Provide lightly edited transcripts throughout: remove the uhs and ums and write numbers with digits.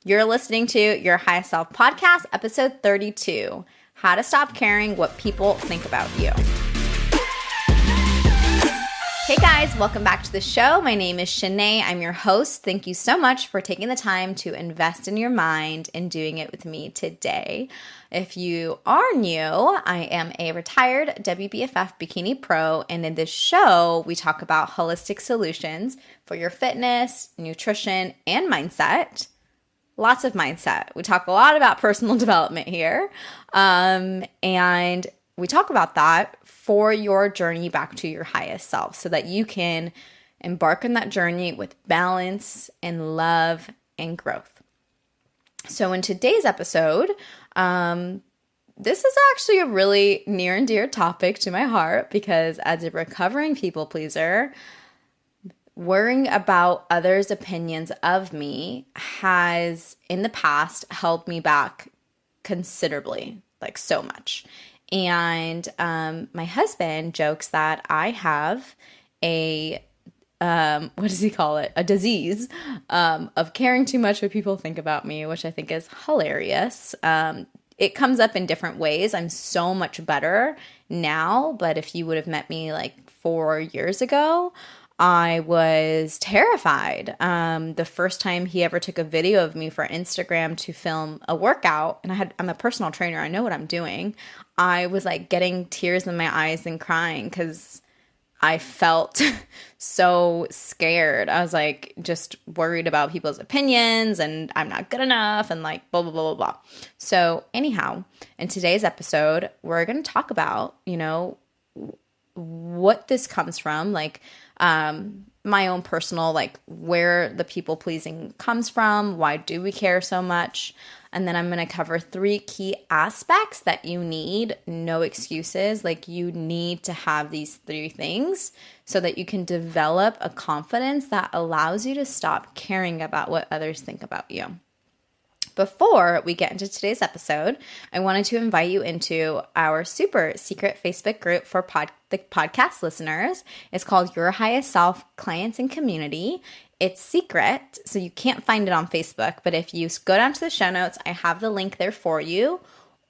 You're listening to Your Highest Self Podcast, episode 32, How to Stop Caring What People Think About You. Hey guys, welcome back to the show. My name is Shanae. I'm your host. Thank you so much for taking the time to invest in your mind and doing it with me today. If you are new, I am a retired WBFF bikini pro, and in this show, we talk about holistic solutions for your fitness, nutrition, and mindset. Lots of mindset. We talk a lot about personal development here, and we talk about that for your journey back to your highest self so that you can embark on that journey with balance and love and growth. So in today's episode, this is actually a really near and dear topic to my heart because as a recovering people pleaser, worrying about others' opinions of me has in the past held me back considerably, like so much. And my husband jokes that I have a, what does he call it? A disease of caring too much what people think about me, which I think is hilarious. It comes up in different ways. I'm so much better now, but if you would have met me like 4 years ago, I was terrified. The first time he ever took a video of me for Instagram to film a workout, and I'm a personal trainer, I know what I'm doing. I was like getting tears in my eyes and crying because I felt so scared. I was like just worried about people's opinions and I'm not good enough and like blah, blah, blah, blah, blah. So anyhow, in today's episode, we're going to talk about, what this comes from, like my own personal, like where the people pleasing comes from, why do we care so much? And then I'm going to cover 3 key aspects that you need, no excuses, like you need to have these 3 things so that you can develop a confidence that allows you to stop caring about what others think about you. Before we get into today's episode, I wanted to invite you into our super secret Facebook group for the podcast listeners. It's called Your Highest Self Clients and Community. It's secret, so you can't find it on Facebook, but if you go down to the show notes, I have the link there for you,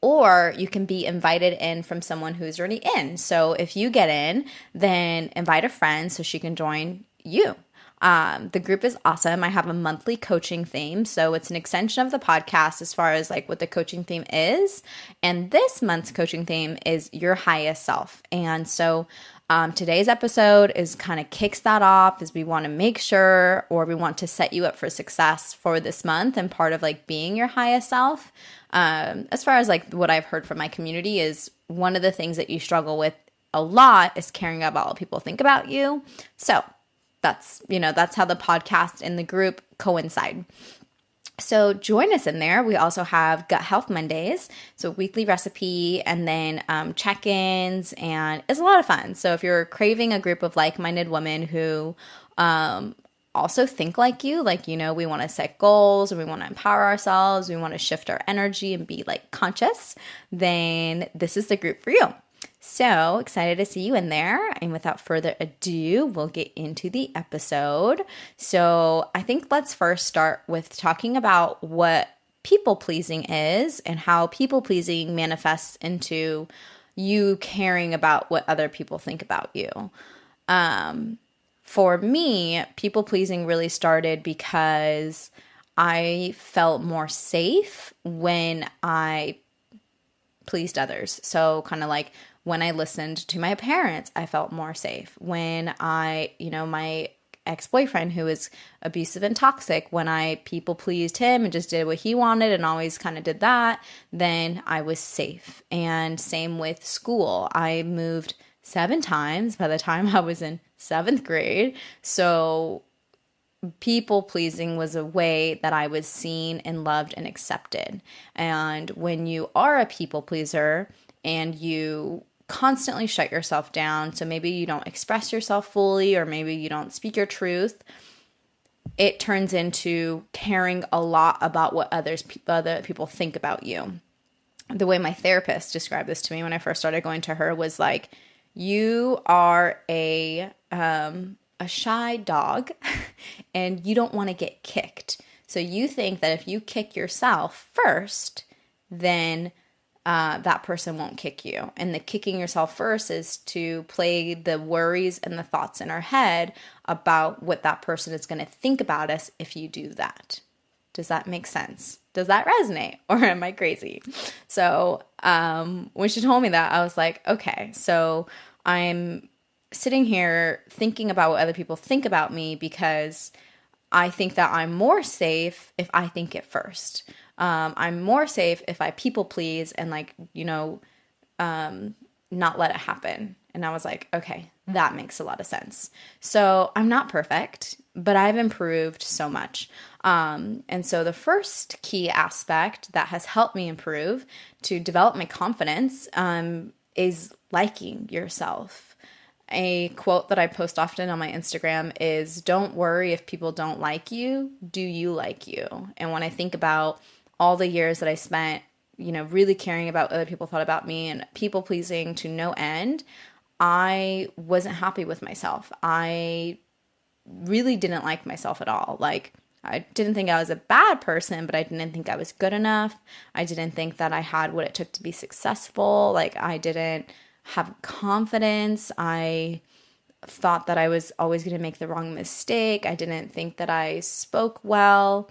or you can be invited in from someone who's already in. So if you get in, then invite a friend so she can join you. The group is awesome. I have a monthly coaching theme. So it's an extension of the podcast as far as like what the coaching theme is. And this month's coaching theme is your highest self. And so today's episode is kind of kicks that off as we want to make sure, or we want to set you up for success for this month. And part of like being your highest self, as far as like what I've heard from my community is one of the things that you struggle with a lot is caring about what people think about you. So that's how the podcast and the group coincide. So join us in there. We also have Gut Health Mondays, so weekly recipe and then check-ins, and it's a lot of fun. So if you're craving a group of like-minded women who also think like you, we want to set goals and we want to empower ourselves, we want to shift our energy and be like conscious, then this is the group for you. So excited to see you in there. And without further ado, we'll get into the episode. So I think let's first start with talking about what people pleasing is and how people pleasing manifests into you caring about what other people think about you. For me, people pleasing really started because I felt more safe when I pleased others. So kind of like when I listened to my parents, I felt more safe. When my ex-boyfriend who was abusive and toxic, when I people pleased him and just did what he wanted and always kind of did that, then I was safe. And same with school. I moved 7 times by the time I was in 7th grade. So people pleasing was a way that I was seen and loved and accepted. And when you are a people pleaser and you constantly shut yourself down, so maybe you don't express yourself fully or maybe you don't speak your truth, it turns into caring a lot about what other people think about you. The way my therapist described this to me when I first started going to her was like, you are a shy dog and you don't want to get kicked. So you think that if you kick yourself first, then that person won't kick you. And the kicking yourself first is to play the worries and the thoughts in our head about what that person is going to think about us if you do that. Does that make sense? Does that resonate? Or am I crazy? So when she told me that, I was like, okay, so I'm sitting here thinking about what other people think about me because I think that I'm more safe if I think it first. I'm more safe if I people please and not let it happen. And I was like, okay, that makes a lot of sense. So I'm not perfect, but I've improved so much. And so the first key aspect that has helped me improve to develop my confidence is liking yourself. A quote that I post often on my Instagram is, don't worry if people don't like you, do you like you? And when I think about all the years that I spent, really caring about what other people thought about me and people pleasing to no end, I wasn't happy with myself. I really didn't like myself at all. Like, I didn't think I was a bad person, but I didn't think I was good enough. I didn't think that I had what it took to be successful. Like, I didn't have confidence. I thought that I was always going to make the wrong mistake. I didn't think that I spoke well.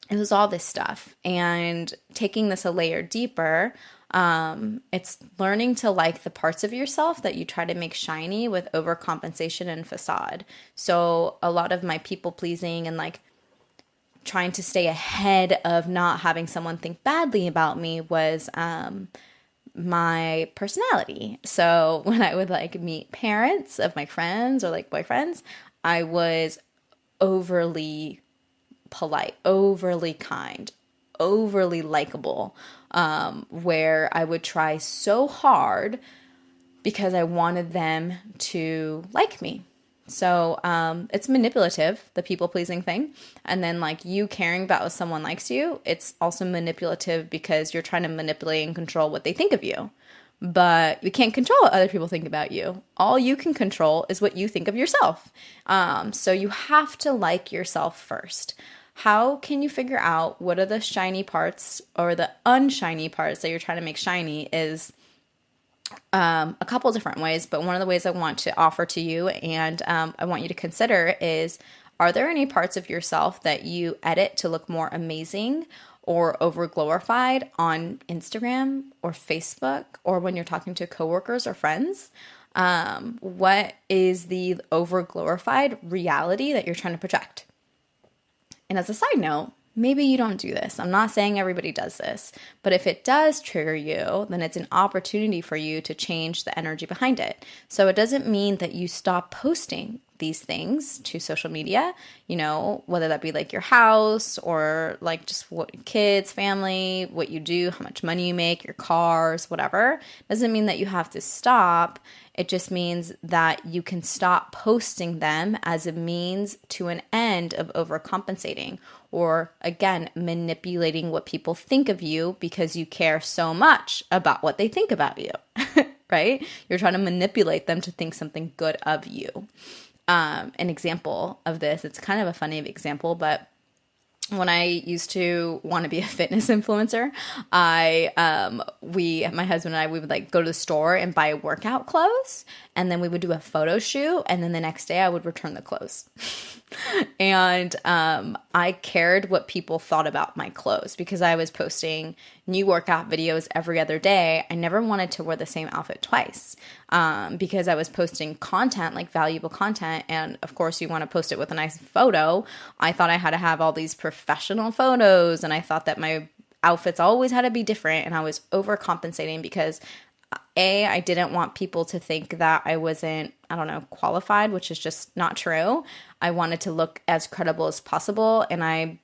It was all this stuff. And taking this a layer deeper, it's learning to like the parts of yourself that you try to make shiny with overcompensation and facade. So a lot of my people pleasing and like trying to stay ahead of not having someone think badly about me was my personality. So when I would like meet parents of my friends or like boyfriends, I was overly polite, overly kind, overly likable, where I would try so hard because I wanted them to like me. So it's manipulative, the people-pleasing thing. And then like you caring about if someone likes you, it's also manipulative because you're trying to manipulate and control what they think of you. But you can't control what other people think about you. All you can control is what you think of yourself. So you have to like yourself first. How can you figure out what are the shiny parts or the unshiny parts that you're trying to make shiny is a couple different ways, but one of the ways I want to offer to you and I want you to consider is, are there any parts of yourself that you edit to look more amazing or over glorified on Instagram or Facebook or when you're talking to coworkers or friends? What is the over glorified reality that you're trying to project? And as a side note, maybe you don't do this. I'm not saying everybody does this, but if it does trigger you, then it's an opportunity for you to change the energy behind it. So it doesn't mean that you stop posting these things to social media, whether that be like your house or like just what kids, family, what you do, how much money you make, your cars, whatever. Doesn't mean that you have to stop. It just means that you can stop posting them as a means to an end of overcompensating or, again, manipulating what people think of you because you care so much about what they think about you, right? You're trying to manipulate them to think something good of you. An example of this, it's kind of a funny example, but when I used to want to be a fitness influencer, my husband and I, we would like go to the store and buy workout clothes, and then we would do a photo shoot, and then the next day I would return the clothes. And I cared what people thought about my clothes because I was posting new workout videos every other day. I never wanted to wear the same outfit twice because I was posting content, like valuable content. And of course, you want to post it with a nice photo. I thought I had to have all these professional photos, and I thought that my outfits always had to be different, and I was overcompensating because I didn't want people to think that I wasn't, qualified, which is just not true. I wanted to look as credible as possible, and I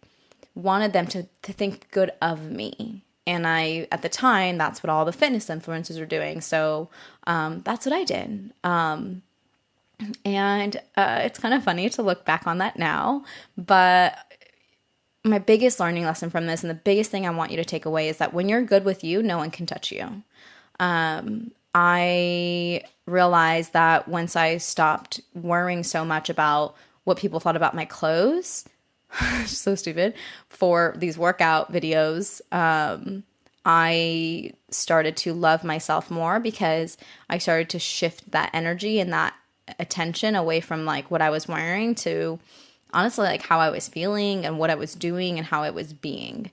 wanted them to think good of me. And at the time, that's what all the fitness influencers were doing. So that's what I did. And it's kind of funny to look back on that now, but my biggest learning lesson from this and the biggest thing I want you to take away is that when you're good with you, no one can touch you. I realized that once I stopped worrying so much about what people thought about my clothes, so stupid, for these workout videos, I started to love myself more because I started to shift that energy and that attention away from like what I was wearing to honestly like how I was feeling and what I was doing and how I was being.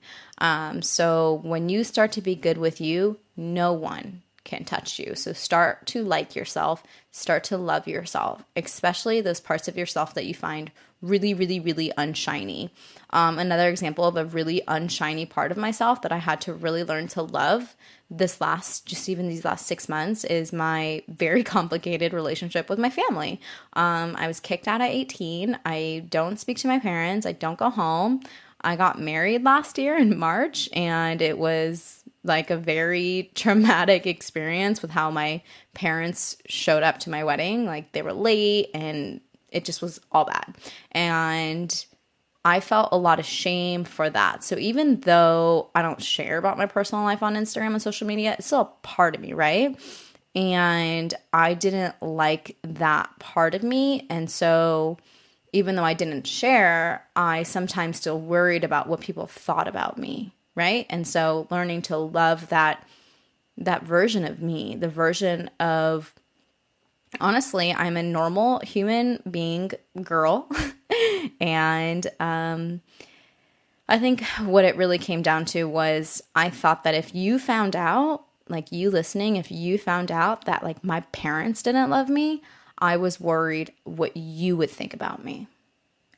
So when you start to be good with you, no one can touch you. So start to like yourself, start to love yourself, especially those parts of yourself that you find really, really, really unshiny. Another example of a really unshiny part of myself that I had to really learn to love these last 6 months is my very complicated relationship with my family. I was kicked out at 18. I don't speak to my parents. I don't go home. I got married last year in March, and it was like a very traumatic experience with how my parents showed up to my wedding. Like they were late and it just was all bad. And I felt a lot of shame for that. So even though I don't share about my personal life on Instagram and social media, it's still a part of me, right? And I didn't like that part of me. And so even though I didn't share, I sometimes still worried about what people thought about me, right? And so learning to love that version of me, the version of, honestly, I'm a normal human being girl. And I think what it really came down to was I thought that if you found out, like you listening, if you found out that like my parents didn't love me, I was worried what you would think about me.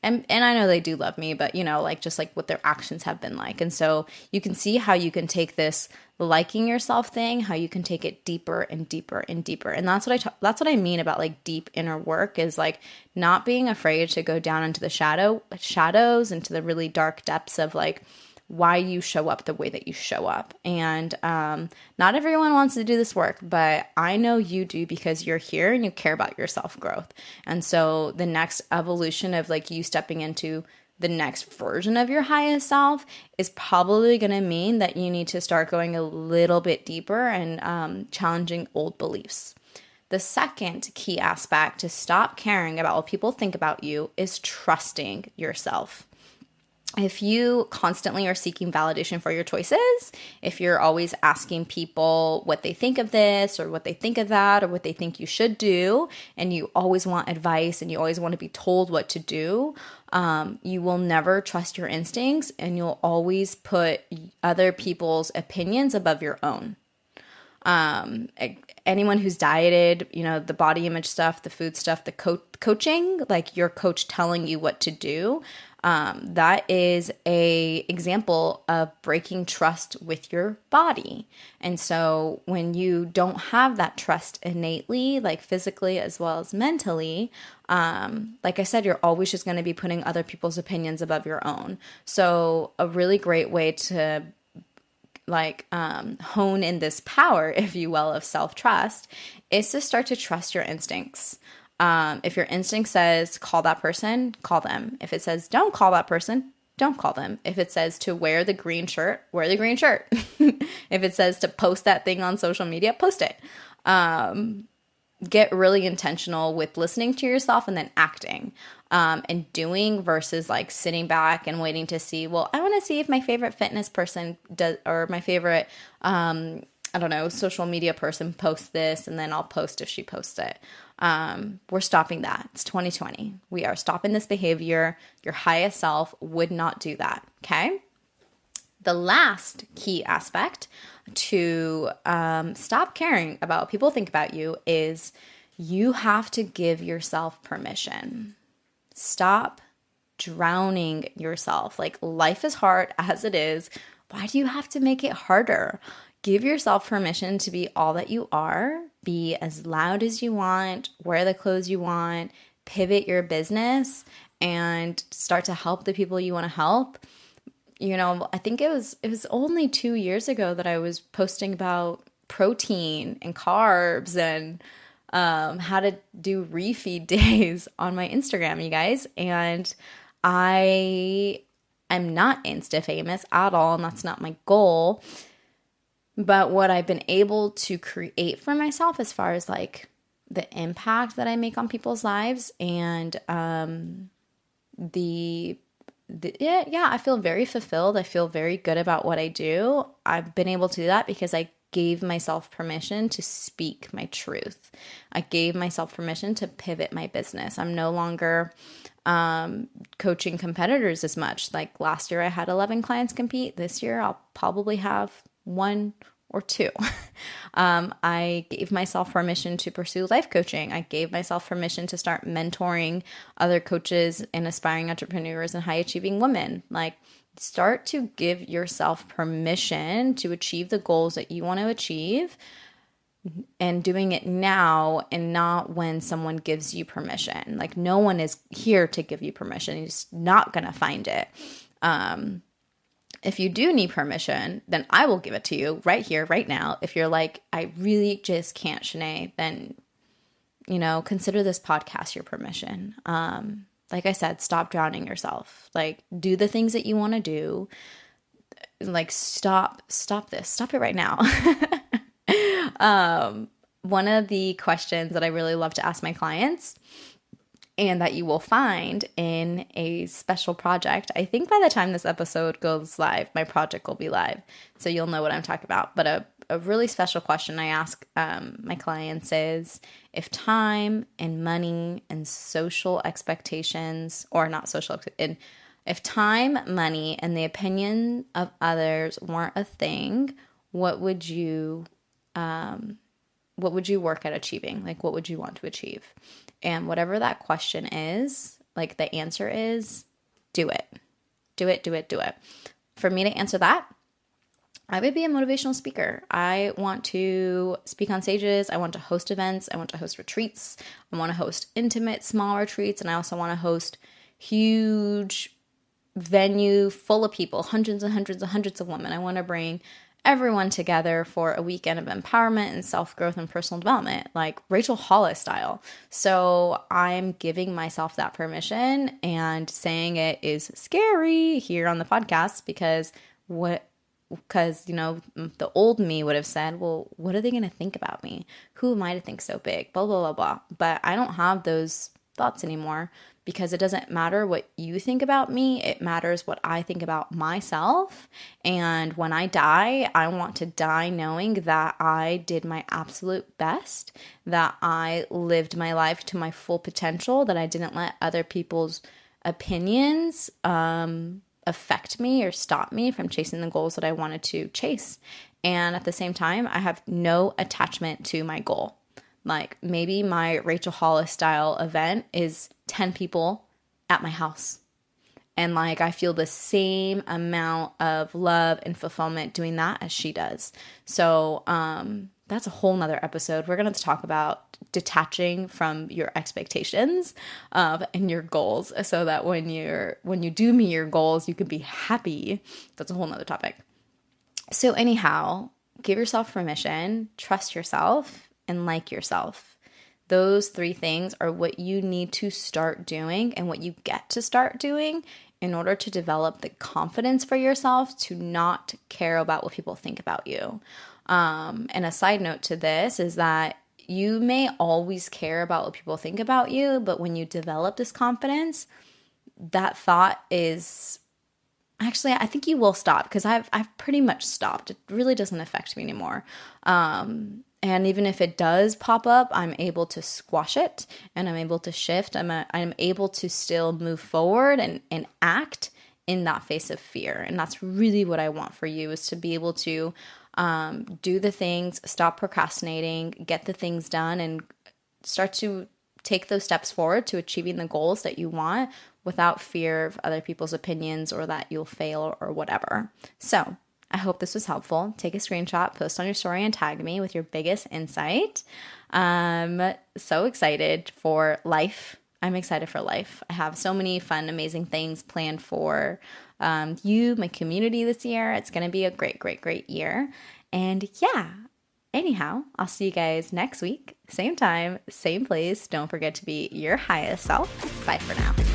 And I know they do love me, but you know, like just like what their actions have been like. And so you can see how you can take this liking yourself thing, how you can take it deeper and deeper and deeper. And that's what I mean about like deep inner work, is like not being afraid to go down into the shadows, into the really dark depths of like why you show up the way that you show up. And not everyone wants to do this work, but I know you do, because you're here and you care about your self-growth. And so the next evolution of like you stepping into the next version of your highest self is probably going to mean that you need to start going a little bit deeper and challenging old beliefs. The second key aspect to stop caring about what people think about you is trusting yourself. If you constantly are seeking validation for your choices, if you're always asking people what they think of this or what they think of that or what they think you should do, and you always want advice and you always want to be told what to do, you will never trust your instincts, and you'll always put other people's opinions above your own. Anyone who's dieted, you know, the body image stuff, the food stuff, the coaching, like your coach telling you what to do, that is a example of breaking trust with your body. And so when you don't have that trust innately, like physically as well as mentally, like I said, you're always just going to be putting other people's opinions above your own. So a really great way to hone in this power, if you will, of self-trust is to start to trust your instincts. If your instinct says call that person, call them. If it says don't call that person, don't call them. If it says to wear the green shirt, wear the green shirt. If it says to post that thing on social media, post it. Get really intentional with listening to yourself and then acting and doing versus like sitting back and waiting to see, well, I want to see if my favorite fitness person does, or my favorite, social media person posts this, and then I'll post if she posts it. We're stopping that. It's 2020. We are stopping this behavior. Your highest self would not do that. Okay. The last key aspect to stop caring about what people think about you is you have to give yourself permission. Stop drowning yourself. Like, life is hard as it is. Why do you have to make it harder? Give yourself permission to be all that you are. Be as loud as you want, wear the clothes you want, pivot your business, and start to help the people you want to help. You know, I think it was only 2 years ago that I was posting about protein and carbs and how to do refeed days on my Instagram, you guys. And I am not Insta famous at all, and that's not my goal. But what I've been able to create for myself as far as like the impact that I make on people's lives and the yeah, I feel very fulfilled. I feel very good about what I do. I've been able to do that because I gave myself permission to speak my truth. I gave myself permission to pivot my business. I'm no longer coaching competitors as much. Like last year, I had 11 clients compete. This year, I'll probably have one or two. I gave myself permission to pursue life coaching. I gave myself permission to start mentoring other coaches and aspiring entrepreneurs and high achieving women. Like, start to give yourself permission to achieve the goals that you want to achieve, and doing it now and not when someone gives you permission. Like, no one is here to give you permission. You're just not going to find it. If you do need permission, then I will give it to you right here, right now. If you're like, I really just can't, Shanae, then, consider this podcast your permission. Like I said, stop drowning yourself. Like, do the things that you want to do. Like, stop this. Stop it right now. One of the questions that I really love to ask my clients, and that you will find in a special project. I think by the time this episode goes live, my project will be live, so you'll know what I'm talking about. But a really special question I ask my clients is, if time and money and social expectations, or not social, if time, money, and the opinion of others weren't a thing, what would you work at achieving? Like, what would you want to achieve? And whatever that question is, like, the answer is, do it. Do it, do it, do it. For me to answer that, I would be a motivational speaker. I want to speak on stages. I want to host events. I want to host retreats. I want to host intimate, small retreats. And I also want to host huge venue full of people, hundreds and hundreds and hundreds of women. I want to bring everyone together for a weekend of empowerment and self-growth and personal development, like Rachel Hollis style. So I'm giving myself that permission and saying it is scary here on the podcast because the old me would have said, well, what are they going to think about me? Who am I to think so big? Blah, blah, blah, blah. But I don't have those thoughts anymore, because it doesn't matter what you think about me. It matters what I think about myself. And when I die, I want to die knowing that I did my absolute best, that I lived my life to my full potential, that I didn't let other people's opinions affect me or stop me from chasing the goals that I wanted to chase. And at the same time, I have no attachment to my goal. Like, maybe my Rachel Hollis style event is 10 people at my house. And like, I feel the same amount of love and fulfillment doing that as she does. So that's a whole nother episode. We're going to talk about detaching from your expectations and your goals, so that when you do meet your goals, you can be happy. That's a whole nother topic. So anyhow, give yourself permission, trust yourself, and like yourself. Those three things are what you need to start doing and what you get to start doing in order to develop the confidence for yourself to not care about what people think about you. And a side note to this is that you may always care about what people think about you, but when you develop this confidence, that thought is... Actually, I think you will stop, because I've pretty much stopped. It really doesn't affect me anymore. And even if it does pop up, I'm able to squash it, and I'm able to shift. I'm able to still move forward and act in that face of fear. And that's really what I want for you, is to be able to do the things, stop procrastinating, get the things done, and start to take those steps forward to achieving the goals that you want without fear of other people's opinions or that you'll fail or whatever. So I hope this was helpful. Take a screenshot, post on your story, and tag me with your biggest insight. I'm so excited for life. I'm excited for life. I have so many fun, amazing things planned for you, my community this year. It's going to be a great, great, great year. And yeah, anyhow, I'll see you guys next week. Same time, same place. Don't forget to be your highest self. Bye for now.